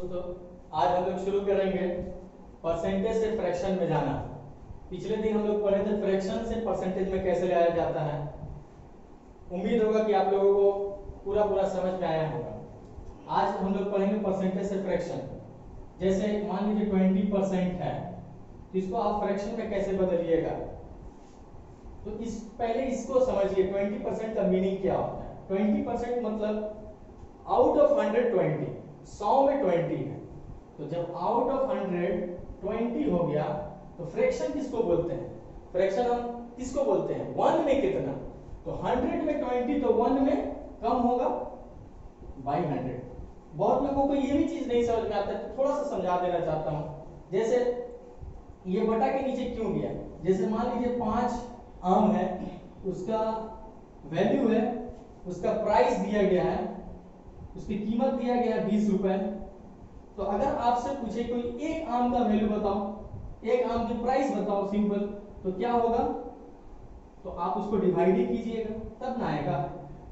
दोस्तों, आज हम लोग शुरू करेंगे परसेंटेज से फ्रैक्शन में जाना। पिछले दिन हम लोग पढ़े थे फ्रैक्शन से परसेंटेज में कैसे लाया जाता है। उम्मीद होगा कि आप लोगों को पूरा समझ में आया होगा। आज हम लोग पढ़ेंगे परसेंटेज से फ्रैक्शन। जैसे मान लीजिए 20% है, तो इसको आप फ्रैक्शन में कैसे बदलिएगा। तो पहले इसको समझिए 20% का मीनिंग क्या होता है। 20% मतलब आउट ऑफ 120, 100 में 20 है। तो जब आउट ऑफ 100 20 हो गया तो फ्रैक्शन किसको बोलते हैं। फ्रैक्शन हम किसको बोलते हैं, 1 में कितना। तो 100 में 20 तो 1 में कम होगा बाई 100। बहुत लोगों को ये भी चीज नहीं समझ में आता है, तो थोड़ा सा समझा देना चाहता हूं। जैसे ये बटा के नीचे क्यों गया, जैसे मान लीजिए 5 आम है, उसका वैल्यू है, उसका प्राइस दिया गया है, उसकी कीमत दिया गया है 20 रुपए। तो अगर आपसे पूछे कोई एक आम का वैल्यू बताओ, एक आम की प्राइस बताओ सिंपल, तो क्या होगा, तो आप उसको डिवाइड ही कीजिएगा तब ना आएगा।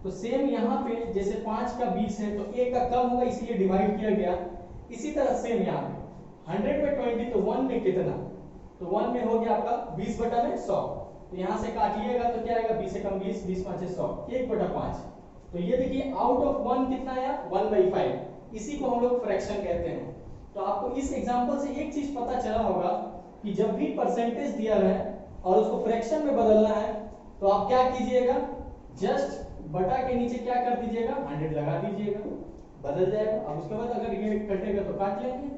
तो सेम यहाँ पे जैसे 5 का 20 है, तो एक का कम होगा इसलिए डिवाइड किया गया। इसी तरह सेम यहाँ पे 100 में 20 तो 1 में कितना, तो 1 में हो गया आपका 20 बटा में 100। तो यहाँ से काटिएगा तो क्या आएगा, 20 से कम 20, 20 5 100, 1 बटा 5। तो ये देखिए आउट ऑफ 1 कितना आया, 1/5। इसी को हम लोग फ्रैक्शन कहते हैं। तो आपको इस एग्जांपल से एक चीज पता चला होगा कि जब भी परसेंटेज दिया है और उसको फ्रैक्शन में बदलना है, तो आप क्या कीजिएगा, जस्ट बटा के नीचे क्या कर दीजिएगा, 100 लगा दीजिएगा, बदल जाएगा। अब उसके बाद अगर ये कटेगा तो काट लेंगे,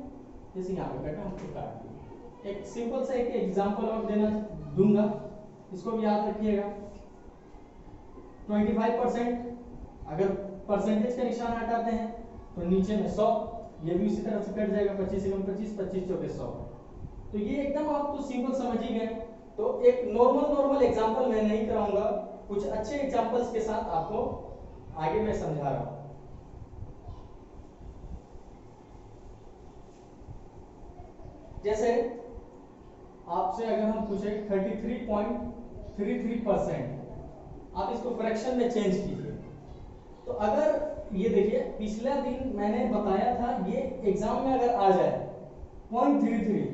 जैसे यहाँ पे कटा हमको काट दिया। एक सिंपल सा एक एग्जांपल और देना दूंगा, इसको भी याद रखिएगा। 25% अगर परसेंटेज का निशान हटाते हैं तो नीचे में 100, ये भी इसी तरह से कट जाएगा, 25 से कम 25, 25 चौके 100। तो ये एकदम आप तो सिंपल समझ ही गए। तो एक नॉर्मल एग्जांपल मैं नहीं कराऊंगा, कुछ अच्छे एग्जांपल्स के साथ आपको आगे मैं समझा रहा हूं। जैसे आपसे अगर हम पूछे 33.33%, आप इसको फ्रैक्शन में चेंज कीजिए। तो अगर ये देखिए पिछला दिन मैंने बताया था, ये एग्जाम में अगर आ जाए 0.33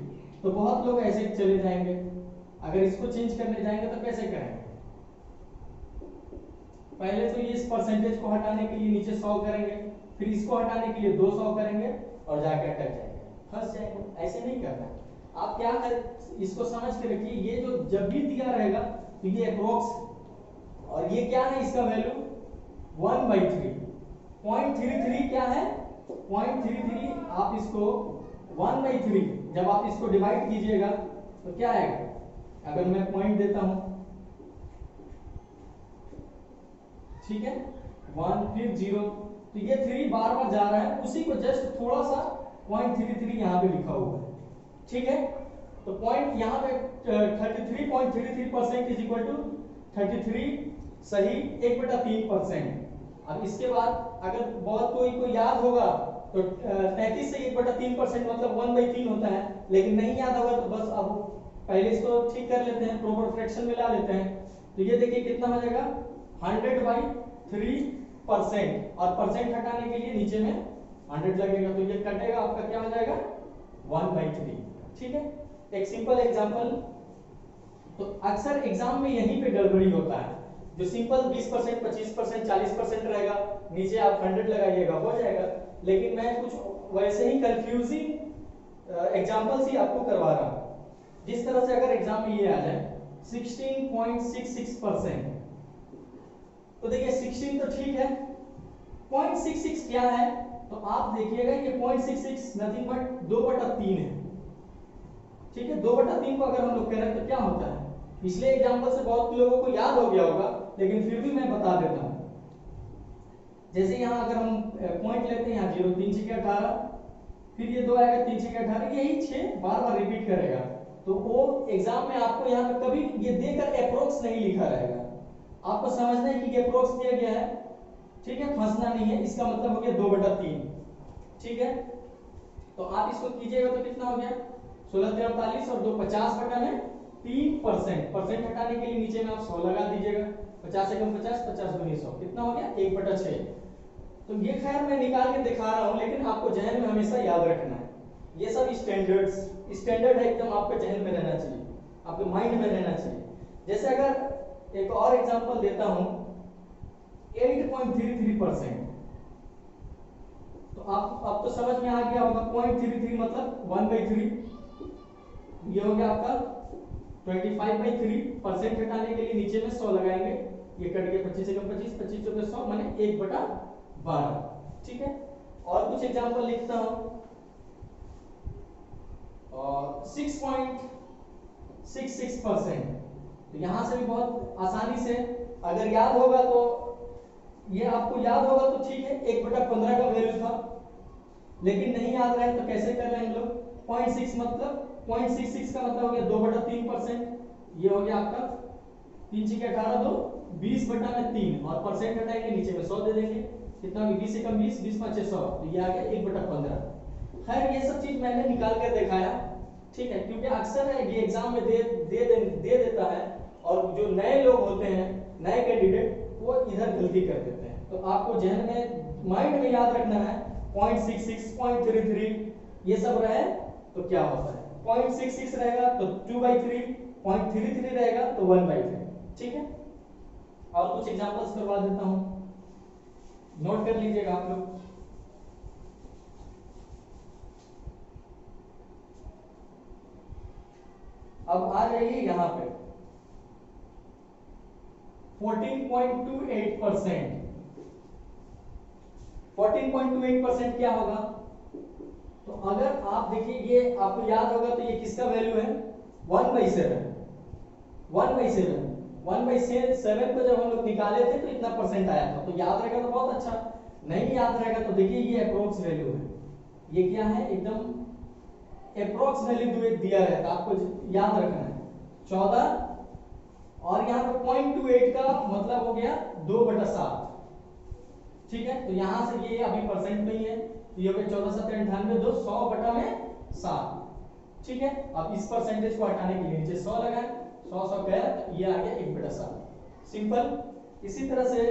तो बहुत लोग ऐसे चले जाएंगे। अगर इसको चेंज करने जाएंगे तो कैसे करेंगे, पहले तो इस परसेंटेज को हटाने के लिए नीचे 100 करेंगे, फिर इसको हटाने के लिए 200 करेंगे और जाके अटक जाएंगे, फंस जाएंगे। ऐसे नहीं करना। आप क्या कर, इसको समझ के रखिए, ये जो जब भी दिया रहेगा तो ये अप्रोक्स, और ये क्या है, इसका वैल्यू 1/3। 0.33 क्या है, 0.33। आप इसको 1/3 जब आप इसको डिवाइड कीजिएगा तो क्या आएगा, अगर मैं पॉइंट देता हूं, ठीक है, 1 फिर 0, तो ये 3 बार बार जा रहा है, उसी को जस्ट थोड़ा सा 0.33 यहाँ पे लिखा हुआ है, ठीक है। तो पॉइंट यहाँ पे 33.33% इज इक्वल टू 33 सही 1/3%। अब इसके बाद अगर बहुत कोई को याद होगा तो 33 से 1/3% मतलब 1/3 होता है, लेकिन नहीं याद होगा तो बस अब पहले इसको ठीक कर लेते हैं, प्रॉपर फ्रैक्शन में ला लेते हैं। तो ये देखिए कितना हो जाएगा, 100/3%, और परसेंट हटाने के लिए नीचे में 100 लगेगा, तो ये कटेगा आपका क्या हो जाएगा, 1/3, ठीक है। एक सिंपल एग्जांपल। तो अक्सर एग्जाम में यहीं पे गड़बड़ी होता है, जो सिंपल 20%, 25%, 40% रहेगा, नीचे आप 100 लगाइएगा, हो जाएगा। लेकिन मैं कुछ वैसे ही कंफ्यूजिंग एग्जांपल्स ही आपको करवा रहा हूं। जिस तरह से अगर एग्जाम में ये आ जाए 16.66%, तो देखिए 16 तो ठीक है, 0.66 क्या है, तो आप देखिएगा ये 0.66 नथिंग बट 2/3 है, ठीक है। 2/3 को अगर हम लोग करें तो क्या होता है, पिछले एग्जांपल से बहुत लोगों को याद हो गया होगा, लेकिन फिर भी मैं बता देता हूं। जैसे यहाँ अगर हम पॉइंट लेते हैं, यहाँ 0 3 6 18, फिर ये 2 आएगा 3 6 18, यही 6 बार बार रिपीट करेगा। तो वो एग्जाम में आपको यहाँ पे कभी ये देकर अप्रोक्स नहीं लिखा रहेगा, आपको समझना है कि ये अप्रोक्स दिया गया है, ठीक है, फंसना नहीं है। इसका मतलब हो गया 2/3, ठीक है। तो आप इसको कीजिएगा तो कितना हो गया, 16 43 और 2 50/3%। परसेंट हटाने के लिए नीचे में आप 100 लगा दीजिएगा, 50 से कम 50, 50 दूनी 100, कितना हो गया, 1/6। तो ये खैर मैं निकाल के दिखा रहा हूं, लेकिन आपको जहन में हमेशा याद रखना है। ये सब स्टैंडर्ड है, एकदम आपके जहन में रहना चाहिए, आपके माइंड में रहना चाहिए। जैसे अगर एक और एग्जांपल देता हूं, 8.33%, तो आप तो समझ में आ गया होगा 0.33 मतलब 1/3, ये हो गया आपका 25/3। हटाने के लिए नीचे में 100 लगाएंगे, ये कट गया 25 से 25, 25 चौके 100 माने 1/12। ठीक है, और कुछ एग्जांपल लिखता हूं, और 6.66%, तो यहां से भी बहुत आसानी से अगर याद होगा तो, ये आपको याद होगा तो ठीक है, 1/15 का वैल्यू था, लेकिन नहीं याद रहे तो कैसे कर लेंगे लोग, 0.6 मतलब 0.66 का मतलब हो गया 2/3%, ये हो गया आपका 3 × 18 2 20/3, और परसेंट हटाएंगे नीचे में 100 दे देंगे, कितना भी 20 से कम 20, 20 5 100, तो ये आ गया 1/15। खैर ये सब चीज मैंने निकाल कर दिखाया, ठीक है, क्योंकि अक्सर है ये एग्जाम में दे देता है, और जो नए लोग होते हैं, नए कैंडिडेट, वो इधर गलती कर देते हैं। तो आपको जहन में, माइंड में याद रखना है 0.66, 0.33 ये सब रहे तो क्या होता है, 0.66 रहेगा तो 2/3, 0.33 रहेगा तो 1/3। ठीक है, और कुछ एग्जांपल्स करवा देता हूं, नोट कर लीजिएगा आप लोग। अब आ जाइए यहां पे 14.28%। 14.28% क्या होगा, तो अगर आप देखिए, ये आपको याद होगा तो ये किसका वैल्यू है, 1/7। 1/7 1/7 को जब हम लोग निकाले थे तो इतना परसेंट आया था, तो याद रहेगा तो बहुत अच्छा, नहीं याद रहेगा तो देखिए ये अप्रोक्स वैल्यू है, ये क्या है, एकदम अप्रोक्स वैल्यू दिया रहता, आपको याद रखना है 14, और यहाँ पे 0.28 का मतलब हो गया 2/7। ठीक है, तो यहां से ये अभी परसेंट में ही है, तो ये हो गया 14×7 = 98, 100/7। ठीक है, अब इस परसेंटेज को हटाने के लिए नीचे 100 लगाएं, 100 गया तो ये आ गया 1/7, सिंपल। इसी तरह से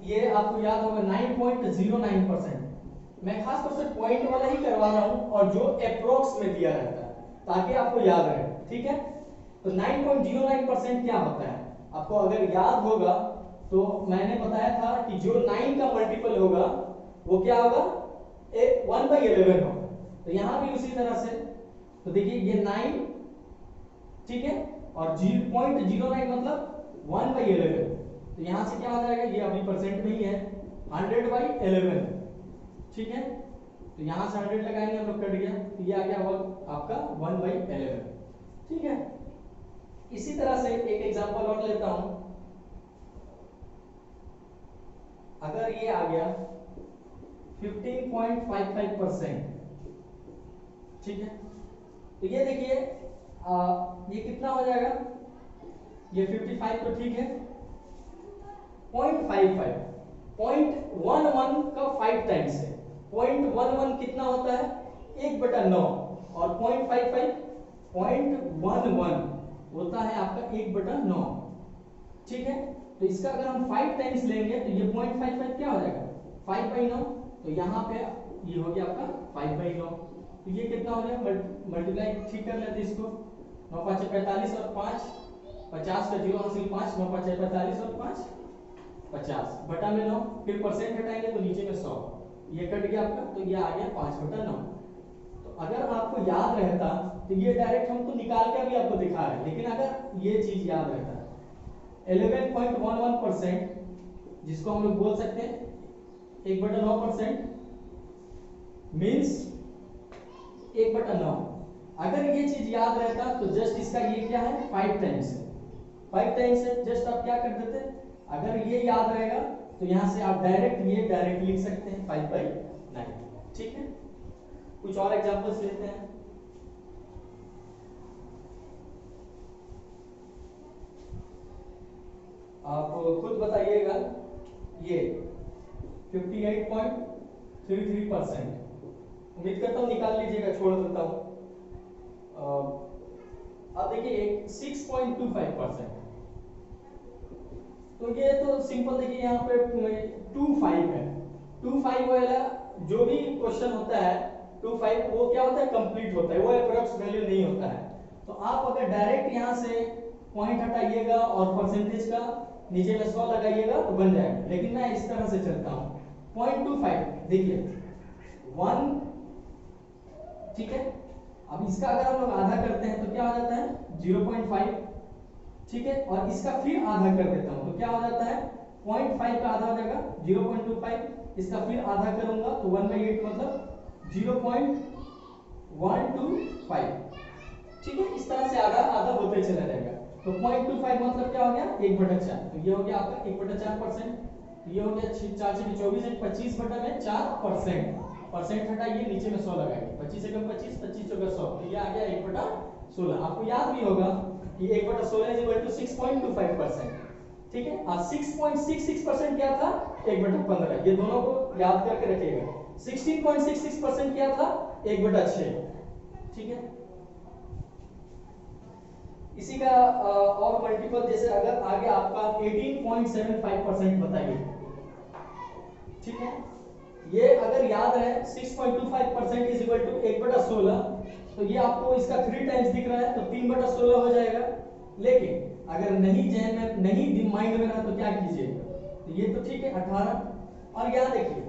ये आपको याद होगा 9.09%, मैं खास तौर से पॉइंट वाला ही करवा रहा हूं, और जो अप्रोक्स में दिया रहता है ताकि आपको याद रहे। ठीक है, तो 9.09% क्या होता है, आपको अगर याद होगा तो मैंने बताया था कि जो 9 का मल्टीपल होगा वो क्या होगा, 1/11 होगा, तो यहां भी उसी तरह से, तो देखिए ये 9, ठीक है, और 0.09 मतलब 1/11, तो यहां से क्या हो जाएगा, ये अभी परसेंट में ही है, 100/11। ठीक है, तो यहां से 100 लगाएंगे हम लोग, कट गया, तो ये आ गया आपका 1/11। ठीक है, इसी तरह से एक एग्जांपल और लेता हूं, अगर ये आ गया 15.55%, ठीक है, तो ये देखिए ये कितना हो जाएगा, ये 55 तो ठीक है, 0.55, 0.11 का 5 टाइम्स है, 0.11 कितना होता है, 1/9, और 0.55 0.11 होता है आपका 1/9। ठीक है, तो इसका अगर हम 5 टाइम्स लेंगे तो ये 0.55 क्या हो जाएगा, 5/9, तो यहाँ पे ये हो गया आपका 5/9, तो ये कितना हो गया, मल्टीप्लाई ठीक कर लेते इसको, 9 5 45 और 5 50 का 0 हासिल 5, 9 5 45 और 5 50 बटा में 9, फिर परसेंट हटाएंगे तो नीचे में 100, ये कट गया आपका, तो ये आ गया 5/9। तो अगर आपको याद रहता तो ये डायरेक्ट हम तो निकाल कर भी आपको दिखा रहे हैं, लेकिन अगर ये चीज याद रहता 11.11%, जिसको हम लोग बोल सकते हैं 1/9%, मीन्स 1/9, अगर ये चीज याद रहता तो जस्ट इसका ये क्या है, 5 टाइम्स है, 5 टाइम्स है, जस्ट आप क्या कर देते, अगर ये याद रहेगा तो यहां से आप डायरेक्ट लिख सकते हैं 5/9। ठीक है, कुछ और एग्जांपल्स लेते हैं, आप खुद बताइएगा, ये 58.33%, उम्मीद करता हूं निकाल लीजिएगा, छोड़ देता हूं। अब देखिए 6.25%, तो ये तो सिंपल, देखिए यहाँ पे 25 है, 25 वाला जो भी क्वेश्चन होता है 25 वो क्या होता है, कंप्लीट होता है, वो अप्रोक्स वैल्यू नहीं होता है। तो आप अगर डायरेक्ट यहाँ से पॉइंट हटाइएगा और परसेंटेज का नीचे में 100 लगाइएगा तो बन जाएगा, लेकिन मैं इस तरह से चलता हूँ। 0.25 देखिए 1, ठीक है। अब इसका अगर हम लोग आधा करते हैं तो क्या हो जाता है 0.5, ठीक है। और इसका फिर आधा कर देता हूँ तो क्या हो जाता है 0.5 का आधा हो जाएगा 0.25, इसका फिर आधा करूंगा तो 1/8 मतलब 0.125, ठीक है। इस तरह से आधा आधा होते चला जाएगा। तो 0.25 मतलब क्या हो गया 1/4, तो ये हो गया आपका 1/4%। ये हो गया 4 से 24 25 बटा में 4%, परसेंट हटाइए नीचे में 100 लगाइए, 25 से कम 25, 25 चौका 100, तो ये आ गया 1/16। आपको याद भी होगा कि 1/16 = 6.25%, ठीक है। और 6.66% क्या था 1/15, ये दोनों को याद करके रखिएगा। 16.66% क्या था 1/6, ठीक है। इसी का और मल्टीपल, जैसे अगर आगे आपका 18.75% बताइए, ठीक है। ये अगर याद है 6.25% इज इक्वल टू 1/16, तो ये आपको इसका 3 टाइम्स दिख रहा है तो 3/16 हो जाएगा। लेकिन अगर नहीं जहन में नहीं माइंड में रहा तो क्या कीजिए, तो ये तो ठीक है 18। और यहाँ देखिए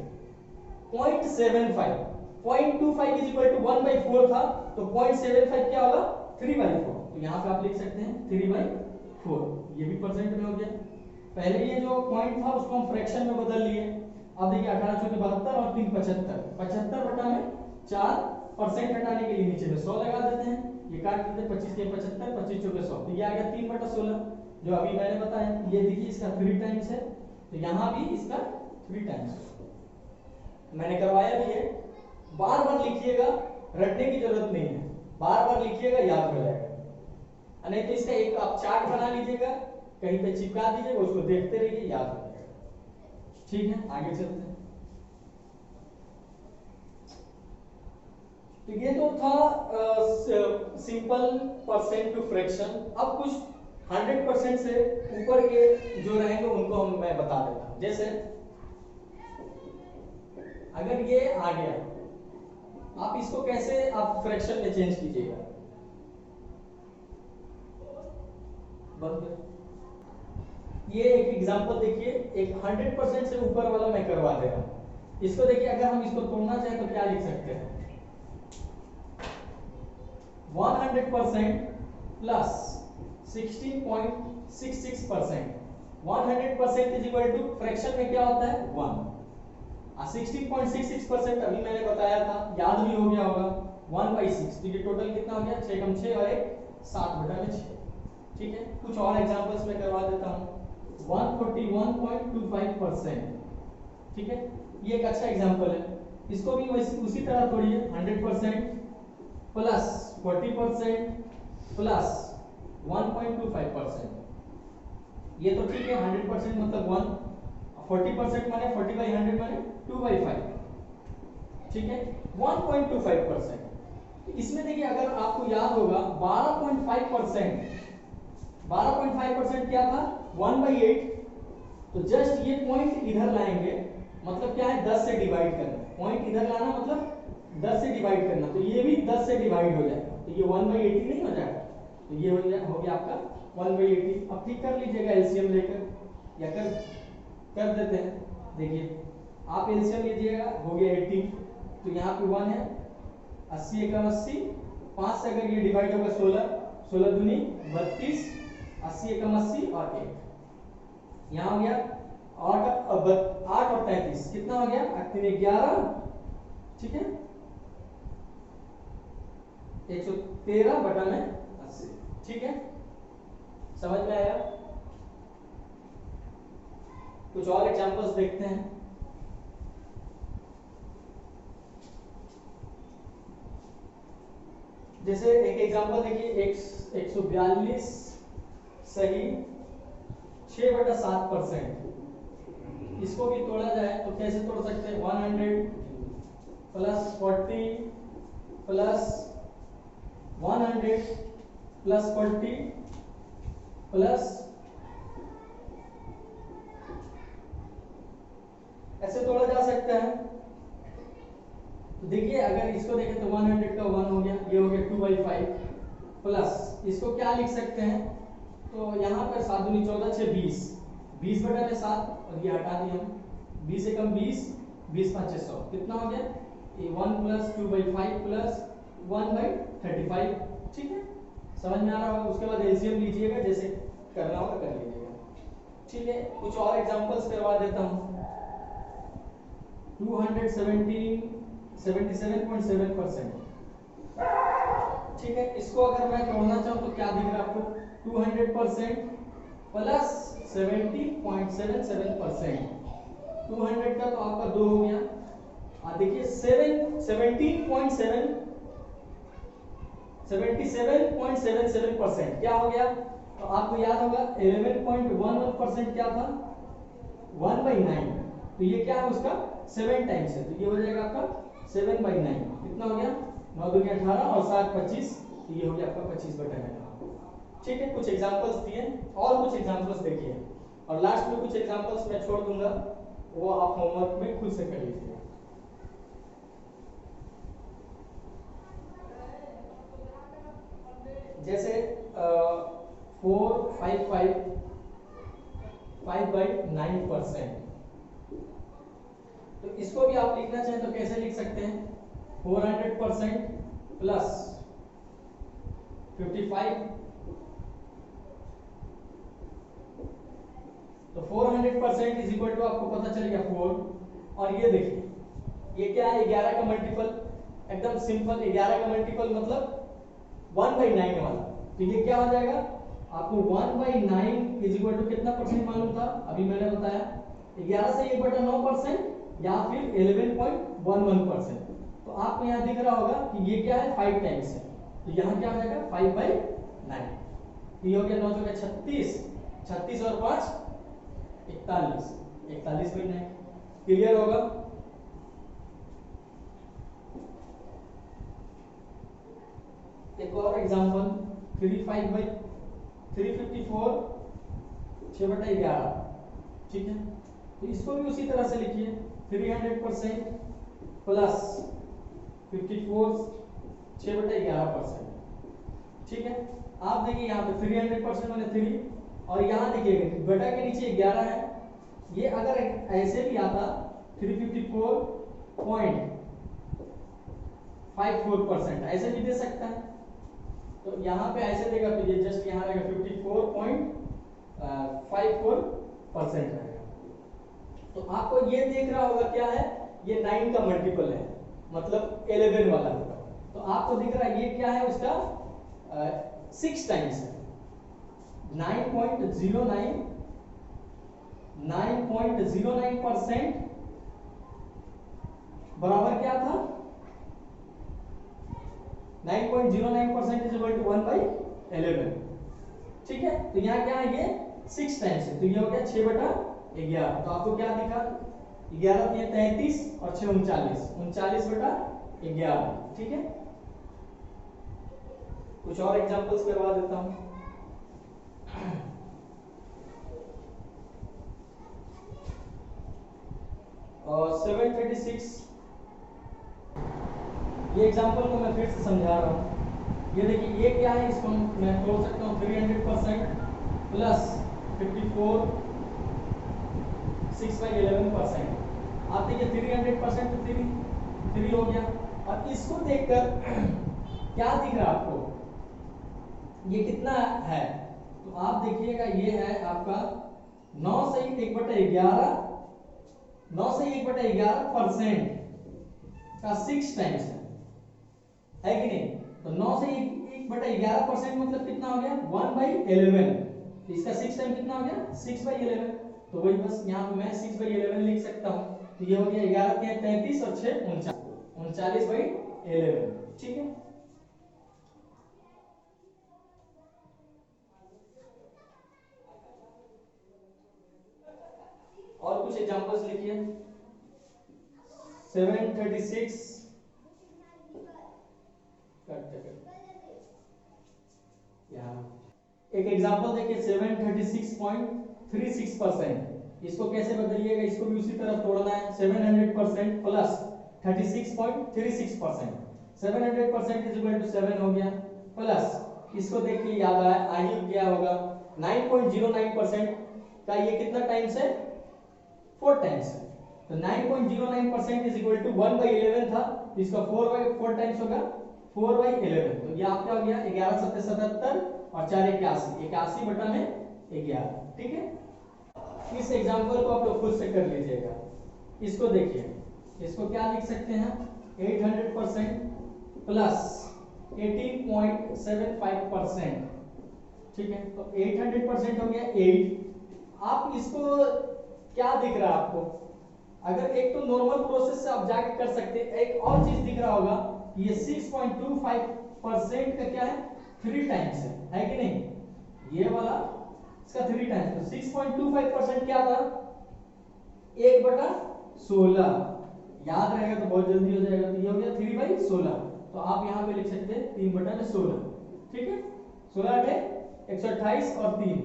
0.75, 0.25 इज इक्वल टू 1/4 था, तो 0.75 क्या होगा 3/4, तो यहाँ पे आप लिख सकते हैं 3/4, ये भी परसेंट में हो गया। पहले ये जो पॉइंट था उसको हम फ्रैक्शन में बदल लिए। अब देखिए 18 चौके 72 और 3 75, 75 बटा में 4, परसेंट हटाने के लिए नीचे में 100 लगा देते हैं, ये काट देते हैं 25 के 75, 25 चौके 100, तो ये आ गया 3/16 जो अभी मैंने बताया। ये देखिए इसका 3 टाइम्स है, तो यहाँ भी इसका 3 टाइम्स है, मैंने करवाया भी है। बार बार लिखिएगा, रटने की जरूरत नहीं है, बार बार लिखिएगा याद हो जाएगा। नहीं तो इसका एक आप चार्ट बना लीजिएगा, कहीं पे चिपका दीजिएगा, उसको देखते रहिए, याद हो जाएगा, ठीक है। आगे चलते हैं। तो ये तो था सिंपल परसेंट टू फ्रैक्शन। अब कुछ 100% से ऊपर के जो रहेंगे उनको मैं बता देता हूं। जैसे अगर ये आ गया, आप इसको कैसे आप फ्रैक्शन में चेंज कीजिएगा, ये एक एग्जांपल देखिए, एक 100% से ऊपर वाला मैं करवा दे रहा हूं। इसको देखिए, अगर हम इसको तोड़ना चाहें तो क्या लिख सकते हैं 100% plus 16.66%। 100% is equal to fraction में क्या होता है 1, और 16.66% अभी मैंने बताया था, याद भी हो गया होगा 1/6, तो ये टोटल कितना हो गया 6 कम 6 और 1 7/6, ठीक है। कुछ और एग्जांपल्स में करवा देता हूं। 141.25%, ठीक है, ये एक अच्छा एग्जांपल है। इसको भी उसी तरह तोड़िए, 100% प्लस 40% प्लस 1.25%, ये तो ठीक है। 100% मतलब 1, 40% माने 40/100 माने 2/5, ठीक है। 1.25%, इसमें देखिए अगर आपको याद होगा 12.5% क्या था 1/8, तो जस्ट ये पॉइंट इधर लाएंगे, मतलब क्या है 10 से डिवाइड करना, पॉइंट इधर लाना मतलब 10 से डिवाइड करना, तो ये भी 10 से डिवाइड हो जाएगा, तो ये 1/80 नहीं हो जाएगा, तो ये हो गया आपका 1/80। अब ठीक कर लीजिएगा एलसीएम लेकर, या कर देते हैं। देखिए आप एलसीएम लीजिएगा, हो गया 80, तो यहाँ पे 1 है, 80 एकम 80, 5 से अगर ये डिवाइड होगा 16, 16 दूनी 32, 80 एकम 80 और 1, यहाँ हो गया 8 और 33 कितना हो गया 11, ठीक है, 113 बटा में 80, ठीक है, समझ में आया। कुछ और एग्जांपल्स देखते हैं। जैसे एक एग्जांपल देखिए, 142 सही 6/7%, इसको भी तोड़ा जाए तो कैसे तोड़ सकते हैं 100 प्लस 40 प्लस 100 प्लस 40 प्लस, ऐसे तोड़ा जा सकता है। तो देखिए अगर इसको देखें तो 100 का 1 हो गया, ये हो गया 2/5 प्लस इसको क्या लिख सकते हैं, तो यहाँ पर 7 दूनी 14 6 20, 20 बटा में 7 और ये हटा दिए हम, 20 से कम 20, 20 5 100 कितना हो गया, ये 1 प्लस 2/5 प्लस 1/35। ठीक है, समझ में आ रहा होगा। उसके बाद एलसीएम लीजिएगा, जैसे करना होगा कर लीजिएगा। ठीक है, कुछ और एग्जांपल्स करवा देता हूँ। 77.7%। ठीक है, इसको अगर मैं तोड़ना चाहूँ तो क्या दिख रहा है आपको, 200% प्लस 70.77%। 200 का तो आपका 2 हो गया, देखिए 77.77% क्या हो गया, तो आपको याद होगा 11.11% क्या था, 1/9, तो ये क्या है उसका 7 टाइम्स है, तो ये हो जाएगा आपका 7/9। कितना हो गया, 9 दूनी 18 और 7 25, तो ये हो गया आपका 25/9। ठीक है, कुछ एग्जांपल्स दिए और कुछ एग्जांपल्स देखिए, और लास्ट में कुछ एग्जांपल्स मैं छोड़ दूंगा, वो आप होमवर्क में खुद से कर लीजिए। जैसे 455.5/9%, तो इसको भी आप लिखना चाहें तो कैसे लिख सकते हैं, 400% प्लस 55, तो 400% इज इक्वल टू आपको पता चल गया 4, और ये देखिए ये क्या है, 11 का मल्टीपल, एकदम सिंपल 11 का मल्टीपल मतलब 1/9 वाला, तो ये क्या हो जाएगा आपको 1/9 इज इक्वल टू कितना परसेंट मालूम था, अभी मैंने बताया 11 से 1/9% या फिर 11.11%। तो आपको यहाँ दिख रहा होगा कि ये क्या है 5 टाइम्स है, तो यहाँ क्या हो जाएगा 5/9, तो ये हो गया 9 चौके 36, 36 और 5 41, 41/9। क्लियर होगा। एक और एग्जांपल 354 6/11। ठीक है, तो इसको भी उसी तरह से लिखिए, 300% प्लस 54 6/11%। ठीक है, आप देखिए यहाँ पे 300% मैंने 3, और यहाँ देखिएगा बटा के नीचे 11 है, ये अगर ऐसे भी आता 354.54%, ऐसे भी दे सकता है, तो यहाँ पे ऐसे देगा तो ये जस्ट यहाँ रहेगा 54.54% रहेगा। तो आपको ये देख रहा होगा क्या है, ये 9 का मल्टीपल है, मतलब 11 वाला होगा, तो आपको दिख रहा है ये क्या है उसका 6 टाइम्स है, 9.09% बराबर क्या था, 9.09% इज इक्वल टू 1/11। ठीक है, तो यहाँ क्या है ये 6 टाइम्स है, तो ये हो गया 6/11। तो आपको क्या दिखा, 11 दिए 33 और 6 39, 39/11। ठीक है, कुछ और एग्जांपल्स करवा देता हूं। और 736, ये एग्जांपल को मैं फिर से समझा रहा हूँ। ये देखिए ये क्या है, इसको मैं तोड़ सकता हूँ 300% प्लस 54 6/11%। आप देखिए 300% तो 3 हो गया, और इसको देखकर क्या दिख रहा है आपको, ये कितना है, तो आप देखिएगा ये है आपका 9 से 1/11, 9 से 1/11% का 6 टाइम्स है कि नहीं, तो 9 से 1/11% मतलब कितना हो गया 1/11, तो इसका 6 टाइम कितना हो गया 6/11, तो वही बस यहाँ पे मैं 6/11 लिख सकता हूँ, तो ये हो गया 11 के 33 और 6 39/11। ठीक है, और कुछ एग्जांपल्स लिखिए। 736 यहाँ एक एग्जांपल देखिए, 736.36%। इसको कैसे बदलिएगा, इसको भी उसी तरफ तोड़ना है। 700% प्लस 36.36%, 700% इज इक्वल टू 7 हो गया, प्लस इसको देखिए याद आया क्या होगा 9.09% का ये कितना टाइम्स है, 4 टाइम्स है। तो 9.09% इज इक्वल टू 1/11 था, इसका 4 टाइम्स होगा 4/11। तो ये आपका हो गया 11 7 77 और 4 81, 81 बटा में 11। ठीक है, इस एग्जांपल को आप लोग खुद से कर लीजिएगा। इसको देखिए, इसको क्या लिख सकते हैं, 800% प्लस 18.75%। ठीक है, तो 800% हो गया 8। आप इसको क्या दिख रहा है आपको, अगर एक तो नॉर्मल प्रोसेस से आप जाके कर सकते हैं, एक और चीज दिख रहा होगा, ये 6.25% का क्या है, 3 टाइम्स है कि नहीं, ये वाला इसका 3 टाइम्स। तो 6.25% क्या था, 1/16। याद रहेगा तो बहुत जल्दी हो जाएगा। तो ये हो गया 3/16। तो आप यहाँ पे लिख सकते हैं 3/16। ठीक है, 16 8 128 और 3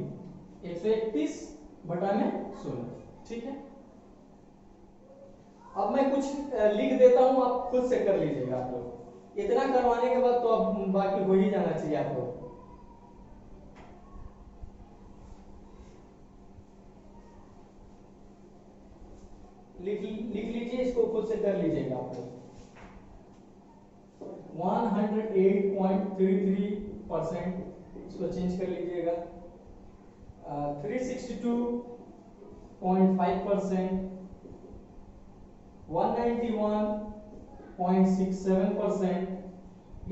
131/16। ठीक है, अब मैं कुछ लिख देता हूं, आप खुद से कर लीजिएगा। आप लोग इतना करवाने के बाद तो अब बाकी हो ही जाना चाहिए आप लोग। लिख लीजिए, इसको खुद से कर लीजिएगा आप लोग। 108.33%, इसको चेंज कर लीजिएगा। 362.5%, 191.67%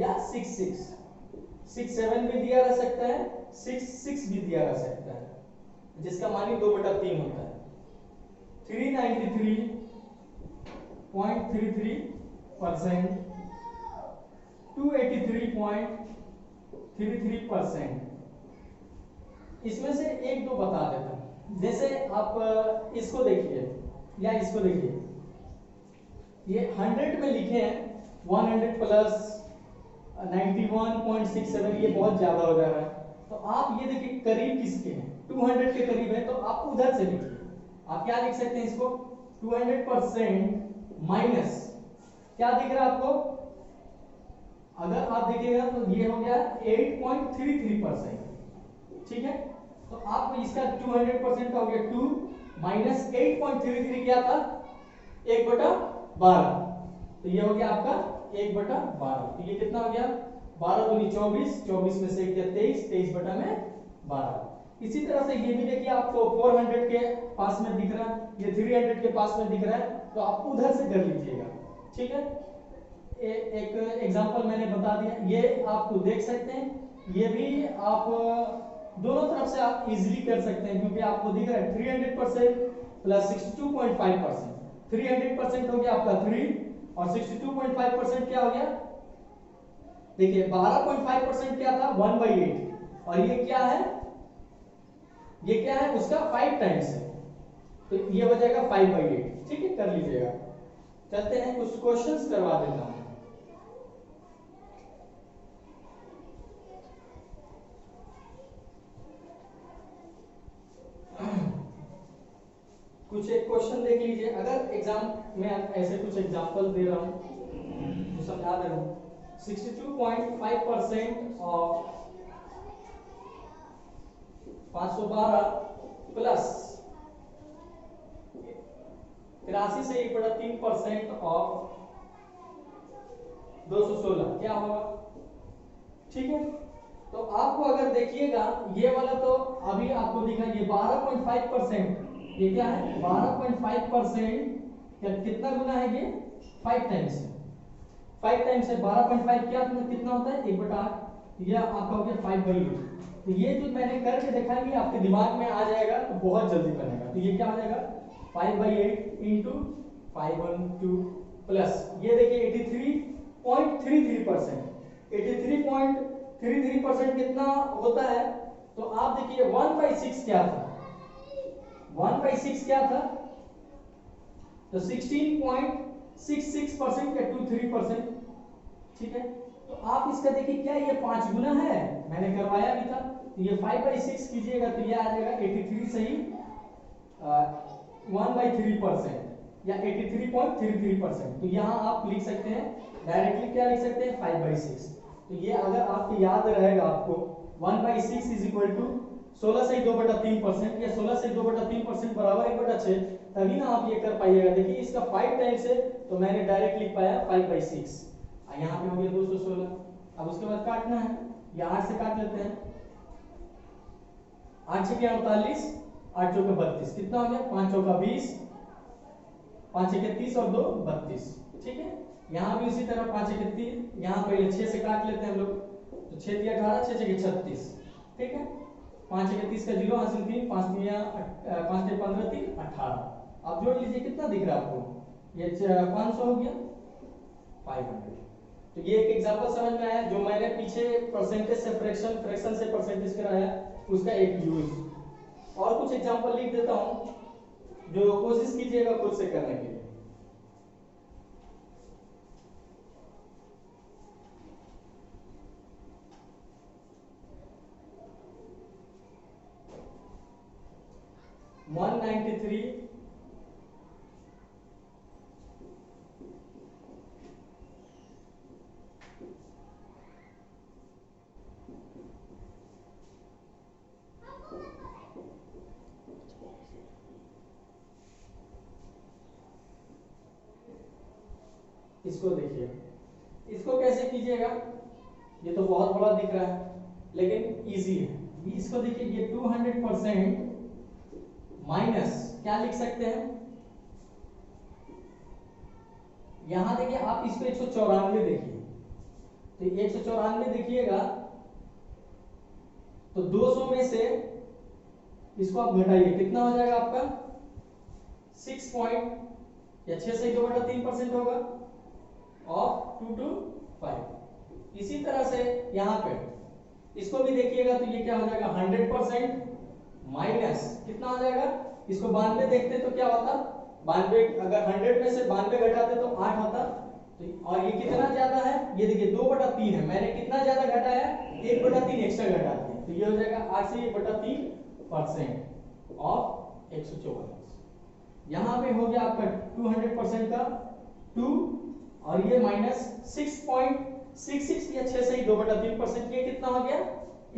या 67 भी दिया रह सकता है, 66 भी दिया रह सकता है, जिसका मान 2/3 होता है। 393.33%, 283.33%। इसमें से एक दो बता देता हूं, जैसे आप इसको देखिए या इसको देखिए, ये 100 में लिखे हैं 100 प्लस 91.67, ये बहुत ज्यादा हो जा रहा है। तो आप ये देखिए करीब किसके हैं, 200 के करीब है, तो आप उधर से लिखिए। आप क्या लिख सकते हैं इसको, 200% माइनस क्या दिख रहा है आपको, अगर आप देखिएगा तो ये हो गया 8.33%। ठीक है, तो आप इसका 200% का हो गया 2 माइनस 8.33 क्या था, 1/12। तो ये हो गया आपका 1/12। तो ये कितना हो गया, 12 दूनी 24, 24 में से 23, 23/12। इसी तरह से ये भी देखिए आपको 400 के पास में दिख रहा है, ये 300 के पास में दिख रहा है, तो आप उधर से कर लीजिएगा। ठीक है, एक एग्जांपल मैंने बता दिया, ये आप देख सकते हैं, ये भी आप दोनों तरफ से आप इजीली कर सकते हैं, क्योंकि आपको दिख रहा है 300% प्लस 62.5%, 300% हो गया आपका 3 और 62.5% क्या हो गया, देखिए 12.5% क्या था 1/8, और ये क्या है, ये क्या है उसका 5 टाइम्स है, तो ये हो जाएगा 5/8। ठीक है, कर लीजिएगा। चलते हैं कुछ क्वेश्चंस करवा देता हूं। कुछ एक क्वेश्चन देख लीजिए, अगर एग्जाम में ऐसे कुछ एग्जांपल दे रहा हूं तो समझा दे रहा हूं। 62.5% ऑफ 512 प्लस 83 से 1/3% ऑफ 216 क्या होगा। ठीक है, तो आपको अगर देखिएगा ये वाला तो अभी आपको दिखा, ये 12.5%, ये क्या है 12.5%, कितना गुना है ये 5 टाइम्स है, 5 टाइम्स है 12.5 क्या कितना होता है 1/8, ये आपका हो गया 5/8। तो ये जो मैंने करके देखा है आपके दिमाग में आ जाएगा तो बहुत जल्दी बनेगा। तो ये क्या हो जाएगा 5/8 इंटू 512 प्लस ये देखिए 83.33%, 83.33% कितना होता है, तो आप देखिए 1/6 क्या था, 1/6 क्या था, तो 16.66% या 23%। ठीक है, तो आप इसका देखिए क्या ये 5 गुना है, मैंने करवाया भी था। तो ये 5/6 कीजिएगा तो ये आ जाएगा 83 सही 1/3% या 83.33%। तो यहाँ आप लिख सकते हैं डायरेक्टली, क्या लिख सकते हैं 5/6। तो ये अगर आपको याद रहेगा, आपको 1/6 इज इक्वल टू 16 से 2/3% या 16 से 2/3% बराबर 1/6, तभी ना आप ये कर पाइएगा। देखिए इसका 5 टाइम्स है तो मैंने डायरेक्ट लिख पाया 5/6। यहाँ पे हो गया 216। अब उसके बाद काटना है, या 8 से काट लेते हैं। 8 छके 48, 8 चौके 32, कितना हो गया 5 चौका 20, 5 छके 30 और 2 32। ठीक है, यहाँ भी उसी तरह 5 छके 30, यहाँ पहले 6 से काट लेते हैं हम लोग। तो 6 दिया 18, 6 छके 36। ठीक है, 5 छके 30 का 0 हासिल 3, 5 दिया 5 छके 15, 3 18। अब जोड़ लीजिए, कितना दिख रहा है आपको, ये 500 हो गया 500। तो ये एक एग्जांपल समझ में आया जो मैंने पीछे परसेंटेज से फ्रैक्शन, फ्रैक्शन से परसेंटेज कराया, उसका एक यूज। और कुछ एग्जांपल लिख देता हूं जो कोशिश कीजिएगा खुद से करने के लिए। वन 93 इसको देखिए, इसको कैसे कीजिएगा, ये तो बहुत बड़ा दिख रहा है लेकिन इजी है। इसको देखिए, ये 200% माइनस क्या लिख सकते हैं, यहां देखिए आप इसको 194 देखिए, तो 194 देखिएगा तो 200 में से इसको आप घटाइए, कितना हो जाएगा आपका 6 पॉइंट या 6 से 2/3% होगा ऑफ 2 to 5। इसी तरह से यहां पे इसको भी देखिएगा तो ये क्या हो जाएगा 100% माइनस कितना हो जाएगा, इसको 92 देखते तो क्या होता, 92 अगर 100 में से 92 घटाते तो 8 होता। तो और ये कितना ज्यादा है, ये देखिए 2/3 है, मैंने कितना ज्यादा घटाया 1/3 एक्स्ट्रा घटा दिया, तो ये हो जाएगा 8 से 1/3% ऑफ 144। यहां पे हो गया आपका 200% का 2 और ये माइनस 6.66 या 6 से 2/3%, ये कितना हो गया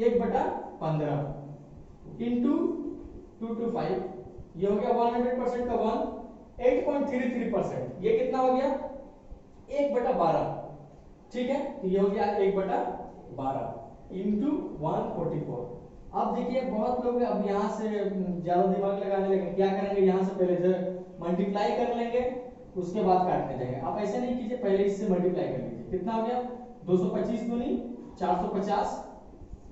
1/15 इंटू 2 to 5, ये हो गया 100% का 1 8.33%, ये कितना हो गया 1/12। ठीक है, तो ये हो गया 1/12 इंटू 144। अब देखिए बहुत लोग अब यहाँ से ज्यादा दिमाग लगाने लगे, क्या करेंगे यहाँ से पहले मल्टीप्लाई कर लेंगे उसके बाद काटने जाएंगे। आप ऐसे नहीं कीजिए, पहले इससे मल्टीप्लाई कर लीजिए, कितना हो गया 225 दूनी 450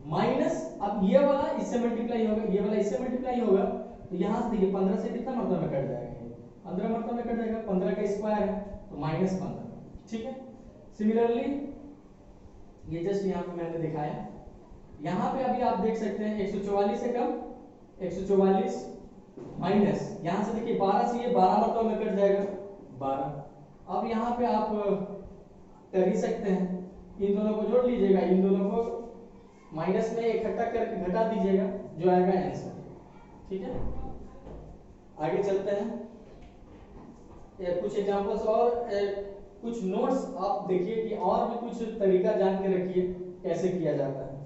माइनस, अब ये वाला इससे मल्टीप्लाई होगा, ये वाला इससे मल्टीप्लाई होगा, तो यहां से देखिए 15 से कितना मतलब में कट जाएगा, 15 मतलब में कट जाएगा, 15 का स्क्वायर है तो -15। ठीक है, सिमिलरली ये जस्ट यहां पे मैंने दिखाया, यहां पे अभी आप देख सकते हैं 144 से कम 144 माइनस, यहां से देखिए 12 से ये 12 मतलब में कट जाएगा 12। अब यहां पे आप कर ही सकते हैं, इन दोनों को जोड़ लीजिएगा, इन दोनों को माइनस में इकट्ठा करके घटा दीजिएगा, जो आएगा आंसर। ठीक है, आगे चलते हैं, कुछ एग्जांपल्स और कुछ नोट्स आप देखिए कि और भी कुछ तरीका जान के रखिए कैसे किया जाता है।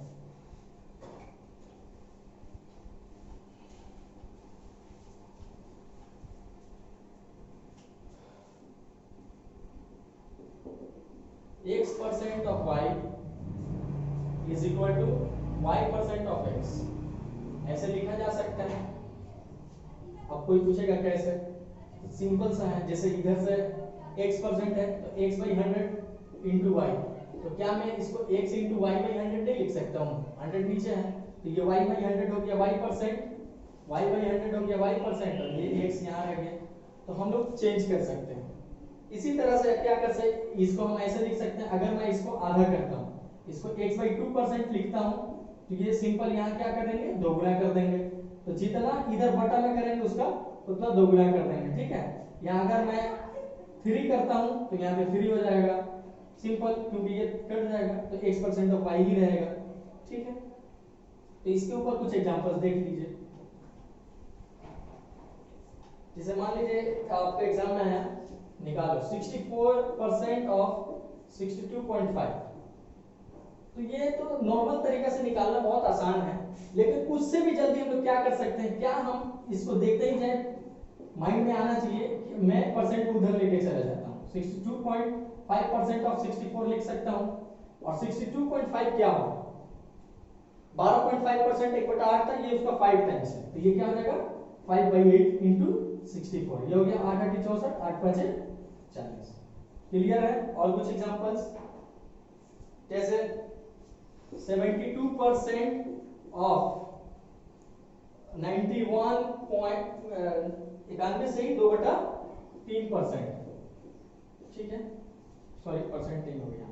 x% of y is equal to y% of x, ऐसे लिखा जा सकता है। अब कोई पूछेगा कैसे, सिंपल सा है, जैसे इधर से x% है तो x/100 इंटू वाई, तो क्या मैं इसको x इंटू y/100 नहीं लिख सकता हूँ, 100 नीचे है तो ये y/100 हो गया y%, y/100 हो गया y%, और ये x यहाँ रह गया, तो हम लोग चेंज कर सकते हैं। इसी तरह से क्या कर सकते, इसको हम ऐसे लिख सकते हैं, अगर मैं इसको आधा करता हूँ, इसको x/2% लिखता हूँ, तो ये सिंपल यहाँ क्या कर देंगे दोगुना कर देंगे, तो जितना इधर बटा में करेंगे उसका उतना दोगुना कर देंगे। ठीक है, यहाँ अगर मैं 3 करता हूँ तो यहाँ पे 3 हो जाएगा, सिंपल, क्योंकि ये कट जाएगा तो x% ऑफ y ही रहेगा। ठीक है, तो इसके ऊपर कुछ एग्जांपल्स देख लीजिए। जैसे मान लीजिए आपके एग्जाम में है, निकालो 64% ऑफ 62.5। तो ये तो नॉर्मल तरीके से निकालना बहुत आसान है, लेकिन उससे भी जल्दी हम लोग क्या कर सकते हैं, क्या हम इसको देखते ही जाए, माइंड में आना चाहिए कि मैं परसेंट को उधर लेके चला जाता हूँ। 62.5% ऑफ 64 लिख सकता हूँ, और 62.5 क्या होगा, 12.5% 1/8 था, ये उसका 5 टाइम्स है, तो ये क्या हो जाएगा 5/8 इंटू 64, ये हो गया 8 8 64, 8 5 40। क्लियर है? और कुछ एग्जांपल्स, जैसे 72% ऑफ 91 से ही 2/3%, ठीक है, सॉरी परसेंट नहीं हो गया,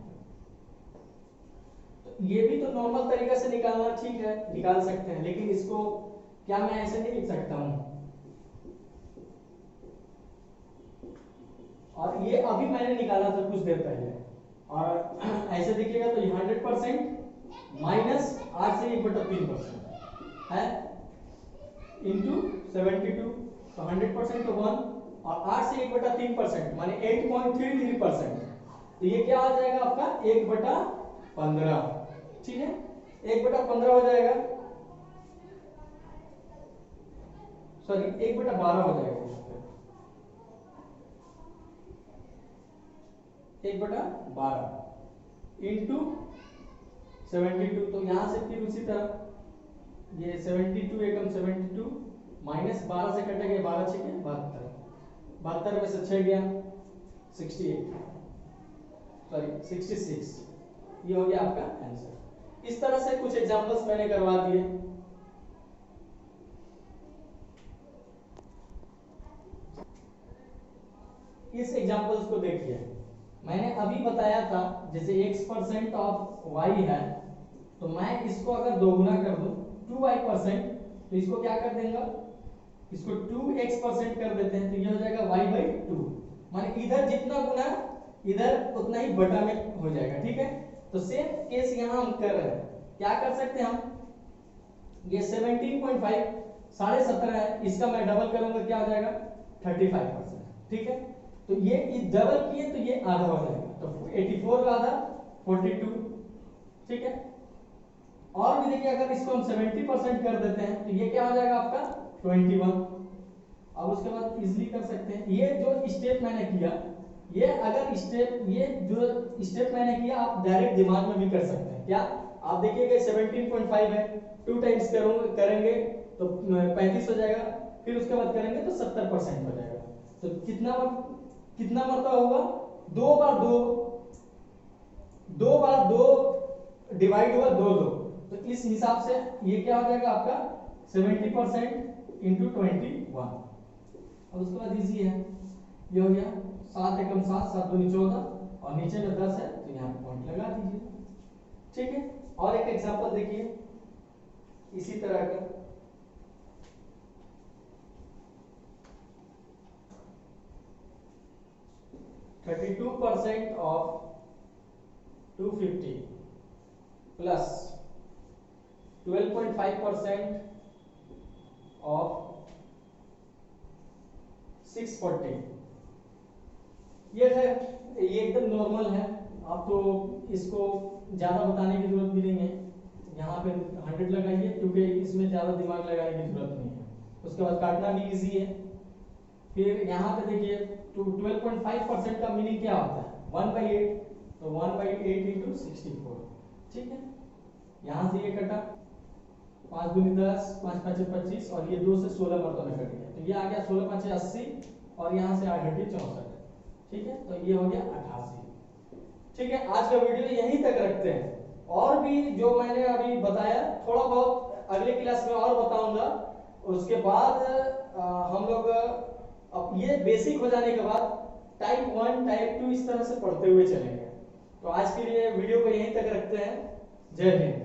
तो ये भी तो नॉर्मल तरीका से निकालना ठीक है, निकाल सकते हैं, लेकिन इसको क्या मैं ऐसे नहीं लिख सकता हूं, और ये अभी मैंने निकाला था कुछ देर पहले, और ऐसे देखिएगा तो ये 100% माइनस 8 से 1/3% है इंटू 72, तो 100% तो 1, और 8 से 1/3% माने 8.33%, तो ये क्या आ जाएगा आपका 1/15, ठीक है, 1/15 हो जाएगा, सॉरी 1/12 हो जाएगा, 1/12 इंटू 72, तो यहां से फिर उसी तरह ये 72 एकम 72 माइनस 12 से कटेगा, 12 6 72, 72 में से 6 गया 68, सॉरी 66, ये हो गया आपका आंसर। इस तरह से कुछ एग्जांपल्स मैंने करवा दिए। इस एग्जांपल्स को देखिए, मैंने अभी बताया था जैसे x% ऑफ y है, तो मैं इसको अगर दोगुना कर दूं 2y%, तो इसको क्या कर देंगे, इसको 2x% कर देते हैं, तो ये हो जाएगा y/2, माने इधर जितना गुना इधर उतना ही बटा में हो जाएगा, ठीक है। तो सेम केस यहां हम कर रहे हैं, क्या कर सकते हैं हम, ये 17.5 17.5 है, इसका मैं डबल करूंगा क्या हो जाएगा 35%, ठीक है। तो ये डबल किए तो ये आधा हो जाएगा, तो 84 का आधा 42, ठीक है। और भी देखिए अगर इसको हम 70% कर देते हैं तो ये क्या हो जाएगा आपका 21। अब उसके बाद इजीली कर सकते हैं, ये जो स्टेप मैंने किया, ये अगर स्टेप, ये जो स्टेप मैंने किया आप डायरेक्ट दिमाग में भी कर सकते हैं। क्या आप देखिएगा 17.5 है, 2 टाइम्स करेंगे तो 35 हो जाएगा, फिर उसके बाद करेंगे तो 70% हो जाएगा, तो कितना मरतबा होगा, 2 बार 2 डिवाइड हुआ 2 2, तो इस हिसाब से ये क्या हो जाएगा आपका 70% इंटू 21। अब उसके बाद इजी है, ये हो गया 7 एकम 7 7 दूनी 14, और नीचे में 10 है तो यहाँ पे पॉइंट लगा दीजिए, ठीक है। और एक एग्जांपल देखिए इसी तरह का, %32 ऑफ 250 प्लस 12.5% ऑफ 640, ये है, ये एकदम नॉर्मल है, आपको इसको ज्यादा बताने की जरूरत भी नहीं है, यहाँ पे 100 लगाइए क्योंकि इसमें ज्यादा दिमाग लगाने की जरूरत नहीं है, उसके बाद काटना भी इजी है। फिर यहाँ पे देखिए 12.5% का मीनिंग क्या होता है 1/8, तो 1/8 इंटू 64, ठीक है। यहाँ से ये कटा 5 दूनी 10 5 5 25, और ये 2 से 16 मरतबा में कट गया, तो ये आ गया 16 5 80, और यहाँ से 8 घटी 64, ठीक है, तो ये हो गया 88, ठीक है। आज का वीडियो यहीं तक रखते हैं, और भी जो मैंने अभी बताया थोड़ा बहुत अगले क्लास में और बताऊंगा, उसके बाद हम लोग अब ये बेसिक हो जाने के बाद टाइप 1 टाइप 2 इस तरह से पढ़ते हुए चलेंगे। तो आज के लिए वीडियो को यहीं तक रखते हैं, जय हिंद।